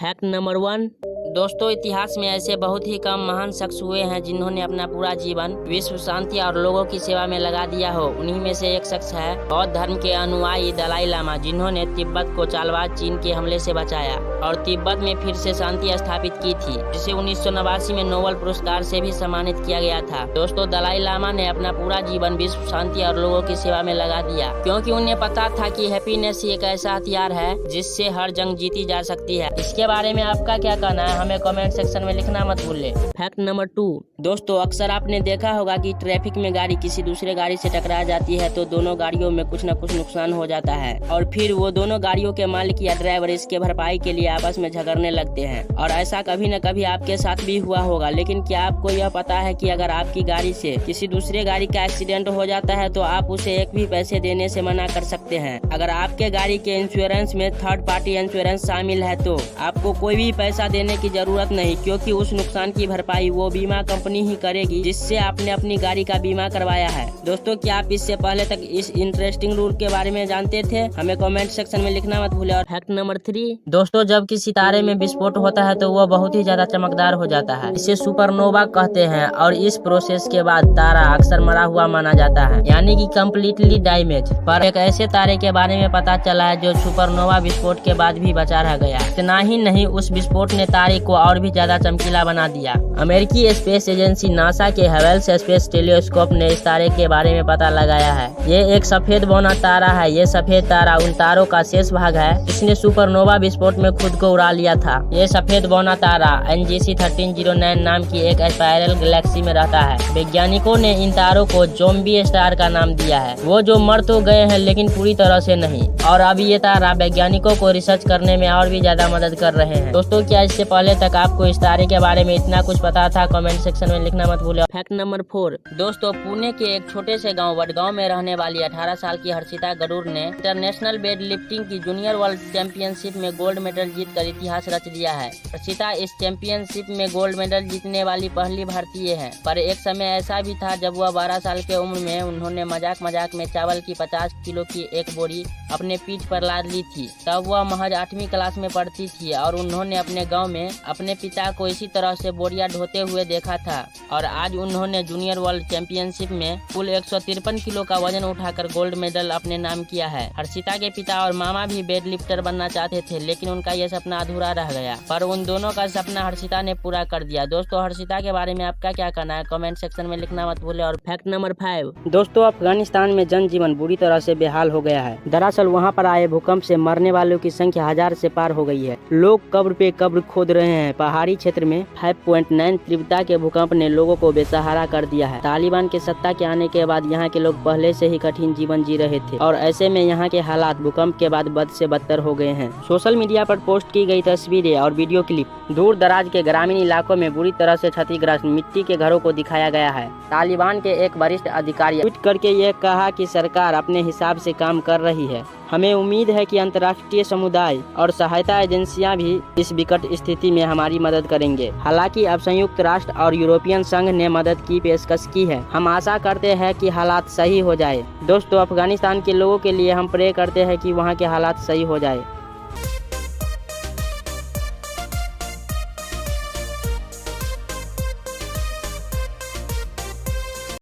Fact number 1। दोस्तों, इतिहास में ऐसे बहुत ही कम महान शख्स हुए हैं जिन्होंने अपना पूरा जीवन विश्व शांति और लोगों की सेवा में लगा दिया हो। उन्हीं में से एक शख्स है बौद्ध धर्म के अनुयायी दलाई लामा, जिन्होंने तिब्बत को चालबाज चीन के हमले से बचाया और तिब्बत में फिर से शांति स्थापित की थी, जिसे 1989 में नोबेल पुरस्कार से भी सम्मानित किया गया था। दोस्तों, दलाई लामा ने अपना पूरा जीवन विश्व शांति और लोगों की सेवा में लगा दिया, क्योंकि उन्हें पता था कि हैप्पीनेस ही एक ऐसा हथियार है जिससे हर जंग जीती जा सकती है। इसके बारे में आपका क्या कहना है, हमें कमेंट सेक्शन में लिखना मत भूलें। Fact number 2। दोस्तों, अक्सर आपने देखा होगा कि ट्रैफिक में गाड़ी किसी दूसरे गाड़ी से टकरा जाती है तो दोनों गाड़ियों में कुछ न कुछ नुकसान हो जाता है और फिर वो दोनों गाड़ियों के मालिक या ड्राइवर इसके भरपाई के लिए आपस में झगड़ने लगते हैं। और ऐसा कभी न कभी आपके साथ भी हुआ होगा। लेकिन क्या आपको यह पता है कि अगर आपकी गाड़ी से किसी दूसरे गाड़ी का एक्सीडेंट हो जाता है तो आप उसे एक भी पैसे देने से मना कर सकते हैं। अगर आपके गाड़ी के इंश्योरेंस में थर्ड पार्टी इंश्योरेंस शामिल है तो आपको कोई भी पैसा देने की जरूरत नहीं, क्योंकि उस नुकसान की भरपाई वो बीमा कंपनी ही करेगी जिससे आपने अपनी गाड़ी का बीमा करवाया है। दोस्तों, क्या आप इससे पहले तक इस इंटरेस्टिंग रूल के बारे में जानते थे? हमें कमेंट सेक्शन में लिखना मत भूले। और फैक्ट नंबर 3। दोस्तों, जब किसी तारे में विस्फोट होता है तो वह बहुत ही ज्यादा चमकदार हो जाता है। इसे सुपरनोवा कहते हैं और इस प्रोसेस के बाद तारा अक्सर मरा हुआ माना जाता है, यानी कि कम्प्लीटली डैमेज। पर एक ऐसे तारे के बारे में पता चला है जो सुपरनोवा विस्फोट के बाद भी बचा रह गया। इतना ही नहीं, उस विस्फोट ने तारे को और भी ज्यादा चमकीला बना दिया। अमेरिकी स्पेस एजेंसी नासा के हेवेल्स स्पेस टेलीस्कोप ने इस तारे के बारे में पता लगाया है। ये एक सफेद बौना तारा है। ये सफेद तारा उन तारों का शेष भाग है जिसने सुपरनोवा विस्फोट में खुद को उड़ा लिया था। ये सफेद बौना तारा NGC 1309 नाम की एक स्पाइरल गैलेक्सी में रहता है। वैज्ञानिकों ने इन तारों को ज़ॉम्बी स्टार का नाम दिया है। वो जो मर तो गए हैं लेकिन पूरी तरह से नहीं। और अभी ये तारा वैज्ञानिकों को रिसर्च करने में और भी ज्यादा मदद कर रहे हैं। दोस्तों, क्या इससे पहले तक आपको इस तारे के बारे में इतना कुछ पता था? कमेंट सेक्शन में लिखना मत भूलें। Fact number 4। दोस्तों, पुणे के एक छोटे से गांव वडगांव में रहने वाली 18 साल की हर्षिता गरुड़ ने इंटरनेशनल वेट लिफ्टिंग की जूनियर वर्ल्ड चैंपियनशिप में गोल्ड मेडल जीतकर इतिहास रच दिया है। हर्षिता इस चैंपियनशिप में गोल्ड मेडल जीतने वाली पहली भारतीय है। पर एक समय ऐसा भी था जब वह 12 साल के उम्र में उन्होंने मजाक में चावल की 50 किलो की एक बोरी अपने पीठ पर लाद ली थी। तब वह महज 8वीं क्लास में पढ़ती थी और उन्होंने अपने गांव में अपने पिता को इसी तरह से बोरियां ढोते हुए देखा था। और आज उन्होंने जूनियर वर्ल्ड चैंपियनशिप में कुल 153 किलो का वजन उठाकर गोल्ड मेडल अपने नाम किया है। हर्षिता के पिता और मामा भी वेट लिफ्टर बनना चाहते थे, लेकिन उनका यह सपना अधूरा रह गया। पर उन दोनों का सपना हर्षिता ने पूरा कर दिया। दोस्तों, हर्षिता के बारे में आपका क्या कहना है? कमेंट सेक्शन में लिखना मत भूले। और फैक्ट नंबर 5। दोस्तों, अफगानिस्तान में जनजीवन बुरी तरह से बेहाल हो गया है। दरअसल वहाँ पर आए भूकंप से मरने वालों की संख्या 1000 से पार हो गई है। लोग कब्र पे कब्र खोद रहे हैं। पहाड़ी क्षेत्र में 5.9 तीव्रता के भूकंप ने लोगों को बेसहारा कर दिया है। तालिबान के सत्ता के आने के बाद यहाँ के लोग पहले से ही कठिन जीवन जी रहे थे और ऐसे में यहाँ के हालात भूकंप के बाद बद से बदतर हो गए हैं। सोशल मीडिया पर पोस्ट की गई तस्वीरें और वीडियो क्लिप दूर दराज के ग्रामीण इलाकों में बुरी तरह से क्षतिग्रस्त मिट्टी के घरों को दिखाया गया है। तालिबान के एक वरिष्ठ अधिकारी ट्वीट करके ये कहा कि सरकार अपने हिसाब से काम कर रही है। हमें उम्मीद है कि अंतर्राष्ट्रीय समुदाय और सहायता एजेंसियां भी इस विकट स्थिति में हमारी मदद करेंगे। हालांकि अब संयुक्त राष्ट्र और यूरोपियन संघ ने मदद की पेशकश की है। हम आशा करते हैं कि हालात सही हो जाए। दोस्तों, अफगानिस्तान के लोगों के लिए हम प्रे करते हैं कि वहां के हालात सही हो जाए।